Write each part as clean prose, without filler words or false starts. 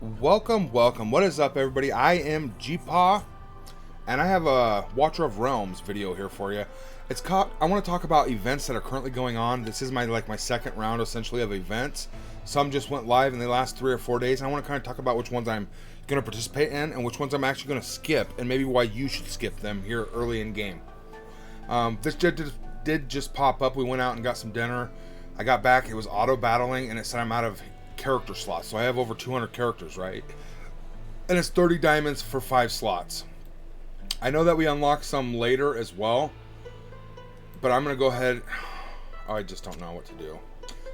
Welcome. What is up, everybody? I am G-Paw, and I have a Watcher of Realms video here for you. It's called, I want to talk about events that are currently going on. This is my second round, essentially, of events. Some just went live in the last 3 or 4 days. I want to kind of talk about which ones I'm going to participate in and which ones I'm actually going to skip, and maybe why you should skip them here early in game. This did just pop up. We went out and got some dinner. I got back. It was auto battling, and it said I'm out of character slots, so I have over 200 characters, right? And it's 30 diamonds for 5 slots. I know that we unlock some later as well, but I'm gonna go ahead. Oh, I just don't know what to do.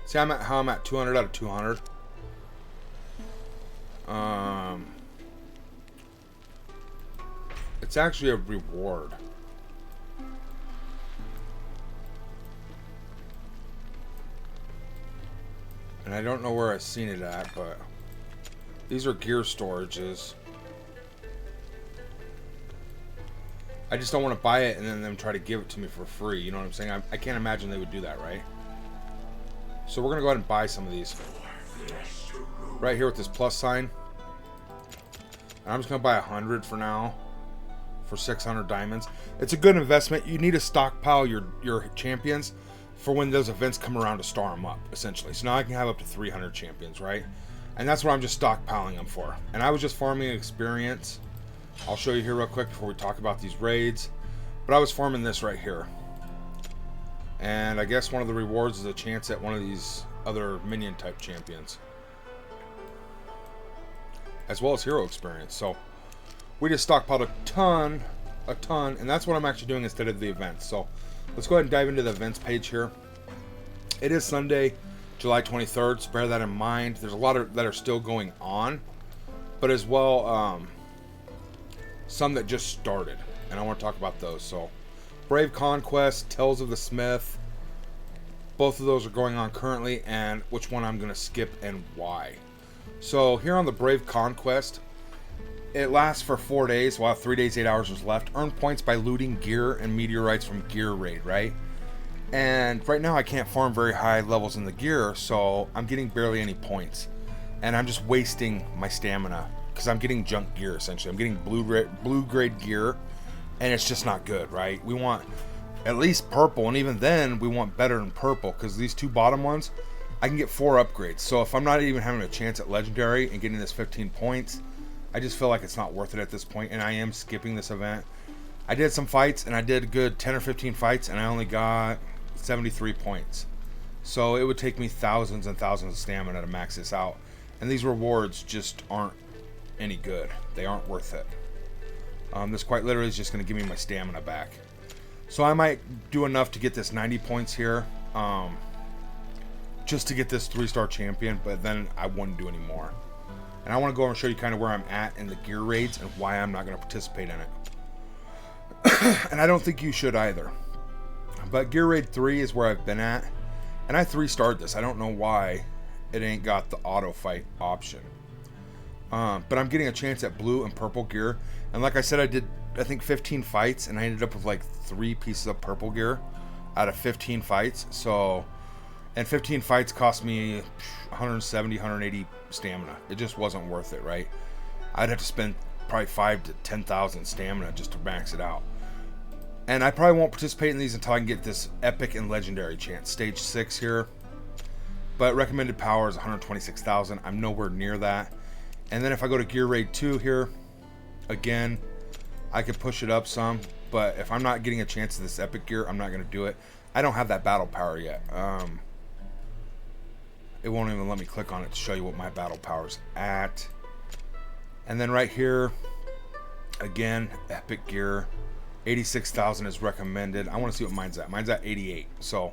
See, I'm at 200 out of 200. It's actually a reward. And I don't know where I've seen it at, but these are gear storages. I just don't want to buy it and then them try to give it to me for free. You know what I'm saying? I can't imagine they would do that, right? So we're going to go ahead and buy some of these. Right here with this plus sign. And I'm just going to buy 100 for now. For 600 diamonds. It's a good investment. You need to stockpile your champions for when those events come around to star them up, essentially. So now I can have up to 300 champions, right? And that's what I'm just stockpiling them for. And I was just farming experience. I'll show you here real quick before we talk about these raids. But I was farming this right here. And I guess one of the rewards is a chance at one of these other minion type champions. As well as hero experience. So we just stockpiled a ton. And that's what I'm actually doing instead of the events. So let's go ahead and dive into the events page here. It is Sunday, July 23rd, so bear that in mind. There's a lot that are still going on, but as well, some that just started, and I want to talk about those. So, Brave Conquest, Tales of the Smith, both of those are going on currently, and which one I'm going to skip and why. So, here on the Brave Conquest, it lasts for 4 days, while 3 days, 8 hours was left. Earn points by looting gear and meteorites from Gear Raid, right? And right now I can't farm very high levels in the gear, so I'm getting barely any points. And I'm just wasting my stamina, because I'm getting junk gear, essentially. I'm getting blue grade gear, and it's just not good, right? We want at least purple, and even then, we want better than purple, because these two bottom ones, I can get 4 upgrades. So if I'm not even having a chance at Legendary and getting this 15 points, I just feel like it's not worth it at this point, and I am skipping this event. I did some fights, and I did a good 10 or 15 fights, and I only got 73 points. So it would take me thousands and thousands of stamina to max this out. And these rewards just aren't any good. They aren't worth it. This quite literally is just going to give me my stamina back. So I might do enough to get this 90 points here. Just to get this 3-star champion, but then I wouldn't do any more. And I want to go over and show you kind of where I'm at in the gear raids and why I'm not going to participate in it. And I don't think you should either. But Gear Raid 3 is where I've been at. And I 3-starred this. I don't know why it ain't got the auto fight option. But I'm getting a chance at blue and purple gear. And like I said, I did, I think, 15 fights. And I ended up with like 3 pieces of purple gear out of 15 fights. So, and 15 fights cost me 170, 180 stamina. It just wasn't worth it, right? I'd have to spend probably 5 to 10,000 stamina just to max it out. And I probably won't participate in these until I can get this epic and legendary chance. Stage 6 here. But recommended power is 126,000. I'm nowhere near that. And then if I go to Gear Raid 2 here, again, I could push it up some. But if I'm not getting a chance of this epic gear, I'm not going to do it. I don't have that battle power yet. It won't even let me click on it to show you what my battle power's at. And then right here, again, epic gear. 86,000 is recommended. I want to see what mine's at. Mine's at 88. So,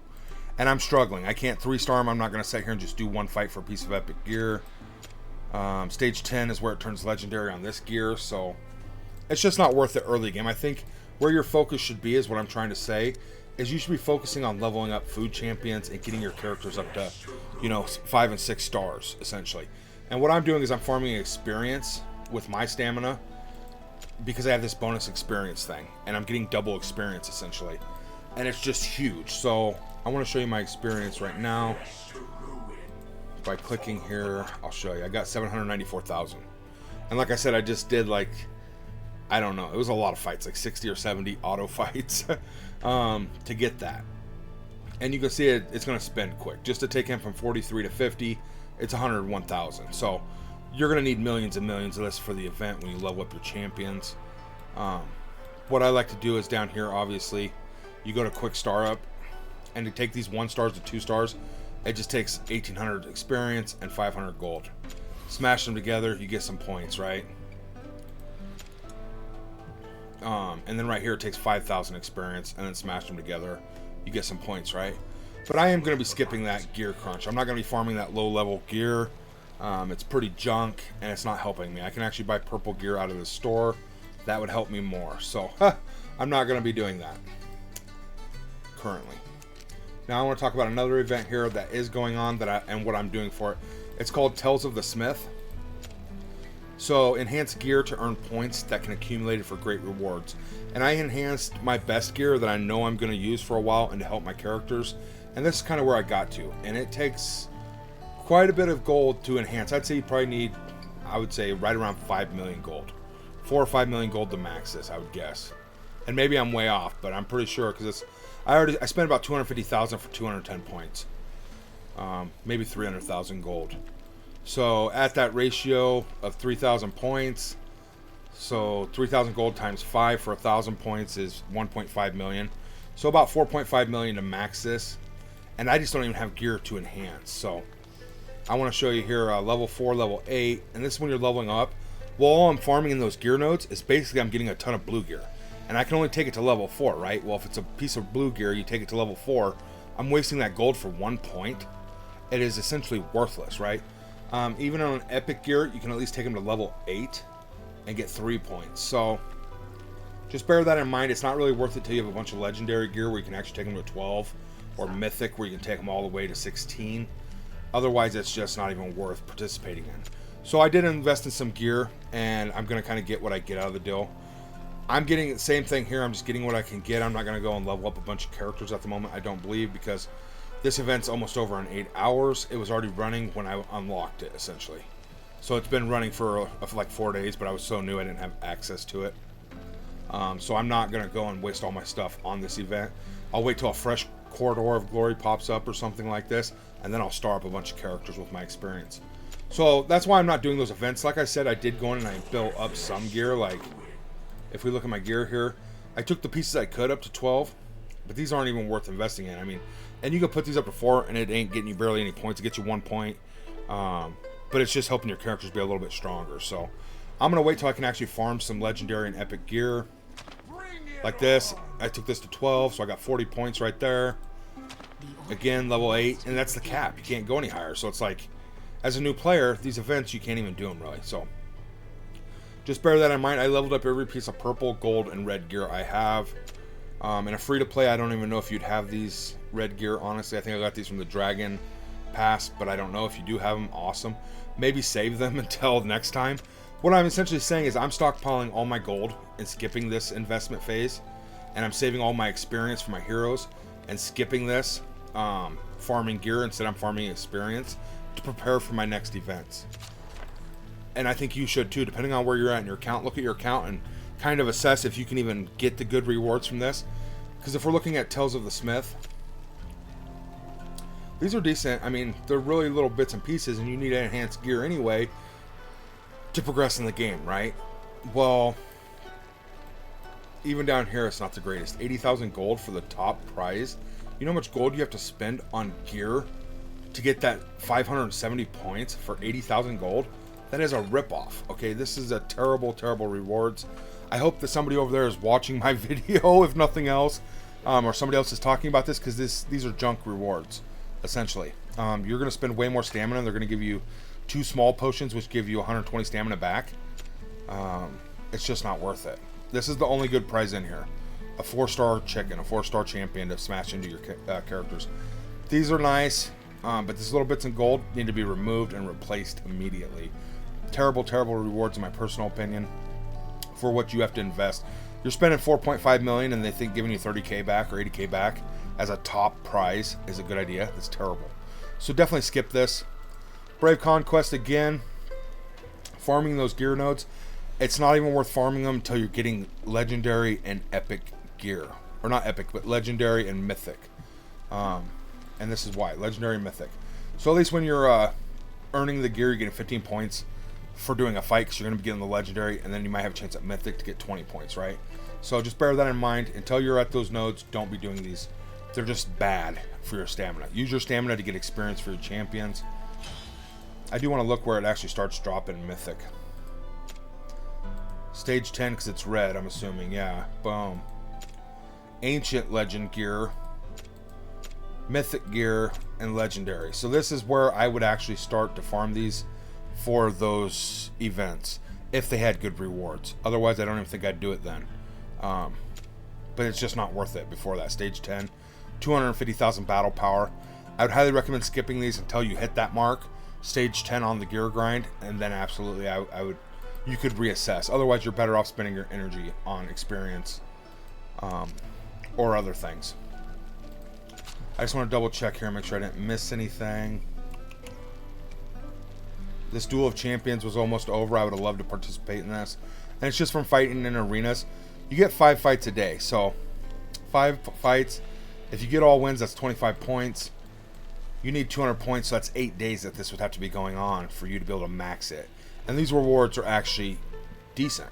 and I'm struggling. I can't 3-star them. I'm not going to sit here and just do one fight for a piece of epic gear. Stage 10 is where it turns legendary on this gear. So, it's just not worth it early game. I think where your focus should be is what I'm trying to say. Is you should be focusing on leveling up food champions and getting your characters up to, 5 and 6 stars, essentially. And what I'm doing is I'm farming experience with my stamina because I have this bonus experience thing. And I'm getting double experience, essentially. And it's just huge. So I want to show you my experience right now. by clicking here, I'll show you. I got 794,000. And like I said, I just did like, I don't know, it was a lot of fights, like 60 or 70 auto fights to get that. And you can see it's going to spend quick. Just to take him from 43 to 50, it's 101,000. So you're going to need millions and millions of this for the event when you level up your champions. What I like to do is down here, obviously, you go to quick star up, and to take these 1 stars to 2 stars, it just takes 1,800 experience and 500 gold. Smash them together, you get some points, right? And then right here it takes 5,000 experience, and then smash them together, you get some points, right? But I am going to be skipping that gear crunch. I'm not going to be farming that low level gear. It's pretty junk, and it's not helping me. I can actually buy purple gear out of the store. That would help me more. So I'm not going to be doing that currently. Now I want to talk about another event here that is going on and what I'm doing for it. It's called Tales of the Smith. So enhance gear to earn points that can accumulate for great rewards. And I enhanced my best gear that I know I'm going to use for a while and to help my characters. And this is kind of where I got to. And it takes quite a bit of gold to enhance. I'd say you probably need, I would say, right around 5 million gold. 4 or 5 million gold to max this, I would guess. And maybe I'm way off, but I'm pretty sure because it's I spent about 250,000 for 210 points. Maybe 300,000 gold. So at that ratio of 3,000 points, so 3,000 gold times 5 for 1,000 points is 1.5 million. So about 4.5 million to max this. And I just don't even have gear to enhance. So I want to show you here level 4, level 8. And this is when you're leveling up. Well, all I'm farming in those gear nodes is basically I'm getting a ton of blue gear. And I can only take it to level 4, right? Well, if it's a piece of blue gear, you take it to level 4. I'm wasting that gold for 1 point. It is essentially worthless, right? Even on an epic gear, you can at least take them to level 8 and get 3 points. So just bear that in mind. It's not really worth it till you have a bunch of legendary gear where you can actually take them to 12, or mythic where you can take them all the way to 16. Otherwise, it's just not even worth participating in. So I did invest in some gear, and I'm going to kind of get what I get out of the deal. I'm getting the same thing here. I'm just getting what I can get. I'm not going to go and level up a bunch of characters at the moment, I don't believe, because this event's almost over in 8 hours. It was already running when I unlocked it, essentially. So it's been running for like 4 days, but I was so new I didn't have access to it. So I'm not going to go and waste all my stuff on this event. I'll wait till a fresh Corridor of Glory pops up or something like this, and then I'll star up a bunch of characters with my experience. So that's why I'm not doing those events. Like I said, I did go in and I built up some gear. Like, if we look at my gear here, I took the pieces I could up to 12, but these aren't even worth investing in. I mean, and you can put these up to 4, and it ain't getting you barely any points. It gets you 1 point, but it's just helping your characters be a little bit stronger. So I'm going to wait till I can actually farm some legendary and epic gear. Like this, I took this to 12, so I got 40 points right there. Again, level 8, and that's the cap. You can't go any higher. So it's like, as a new player, these events, you can't even do them really. So just bear that in mind. I leveled up every piece of purple, gold, and red gear I have. In a free-to-play, I don't even know if you'd have these red gear, honestly. I think I got these from the Dragon Pass, but I don't know. If you do have them, awesome. Maybe save them until next time. What I'm essentially saying is I'm stockpiling all my gold and skipping this investment phase. And I'm saving all my experience for my heroes and skipping this, farming gear instead I'm farming experience to prepare for my next events. And I think you should too, depending on where you're at in your account. Look at your account and kind of assess if you can even get the good rewards from this. Because if we're looking at Tales of the Smith, these are decent. I mean, they're really little bits and pieces, and you need to enhance gear anyway to progress in the game, right? Well, even down here, it's not the greatest. 80,000 gold for the top prize. You know how much gold you have to spend on gear to get that 570 points for 80,000 gold? That is a ripoff. Okay, this is a terrible, terrible rewards. I hope that somebody over there is watching my video, if nothing else, or somebody else is talking about this, because these are junk rewards, essentially. You're going to spend way more stamina. They're going to give you 2 small potions, which give you 120 stamina back. It's just not worth it. This is the only good prize in here. A 4-star chicken, a 4-star champion to smash into your characters. These are nice, but these little bits of gold need to be removed and replaced immediately. Terrible, terrible rewards in my personal opinion for what you have to invest. You're spending 4.5 million and they think giving you 30k back or 80k back as a top prize is a good idea. That's terrible. So definitely skip this. Brave Conquest again, farming those gear nodes. It's not even worth farming them until you're getting legendary and epic gear. Or not epic, but legendary and mythic. And this is why. Legendary and mythic. So at least when you're earning the gear, you're getting 15 points for doing a fight, because you're going to be getting the legendary, and then you might have a chance at mythic to get 20 points, right? So just bear that in mind. Until you're at those nodes, don't be doing these. They're just bad for your stamina. Use your stamina to get experience for your champions. I do want to look where it actually starts dropping mythic. Stage 10, because it's red, I'm assuming. Yeah, boom. Ancient legend gear, mythic gear, and legendary. So this is where I would actually start to farm these for those events, if they had good rewards. Otherwise, I don't even think I'd do it then. But it's just not worth it before that. Stage 10, 250,000 battle power. I would highly recommend skipping these until you hit that mark, stage 10 on the gear grind, and then absolutely you could reassess. Otherwise, you're better off spending your energy on experience or other things. I just want to double check here, make sure I didn't miss anything. This Duel of Champions was almost over. I would have loved to participate in this. And it's just from fighting in arenas. You get 5 fights a day. So 5 fights. If you get all wins, that's 25 points. You need 200 points, so that's 8 days that this would have to be going on for you to be able to max it. And these rewards are actually decent.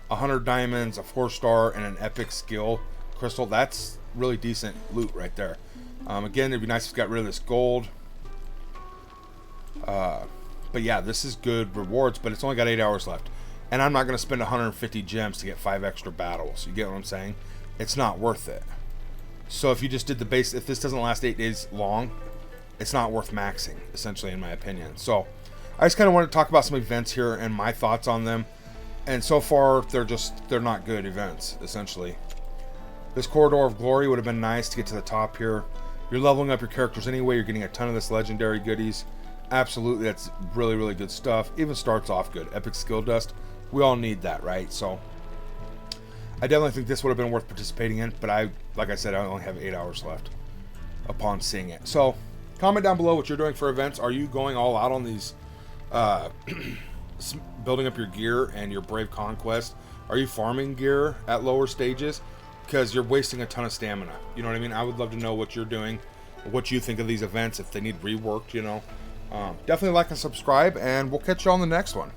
100 diamonds, a 4-star, and an epic skill crystal. That's really decent loot right there. Again, it'd be nice if you got rid of this gold. But yeah, this is good rewards, but it's only got 8 hours left. And I'm not going to spend 150 gems to get 5 extra battles. You get what I'm saying? It's not worth it. So if you just did the base, if this doesn't last 8 days long, it's not worth maxing, essentially, in my opinion. So I just kind of want to talk about some events here and my thoughts on them. And so far, they're not good events, essentially. This Corridor of Glory would have been nice to get to the top here. You're leveling up your characters anyway. You're getting a ton of this legendary goodies. Absolutely, that's really, really good stuff. Even starts off good. Epic Skill Dust. We all need that, right? So I definitely think this would have been worth participating in, but like I said, I only have 8 hours left upon seeing it. So comment down below what you're doing for events. Are you going all out on these building up your gear and your Brave Conquest? Are you farming gear at lower stages? Because you're wasting a ton of stamina. You know what I mean? I would love to know what you're doing, what you think of these events, if they need reworked, you know. Definitely like and subscribe, and we'll catch you on the next one.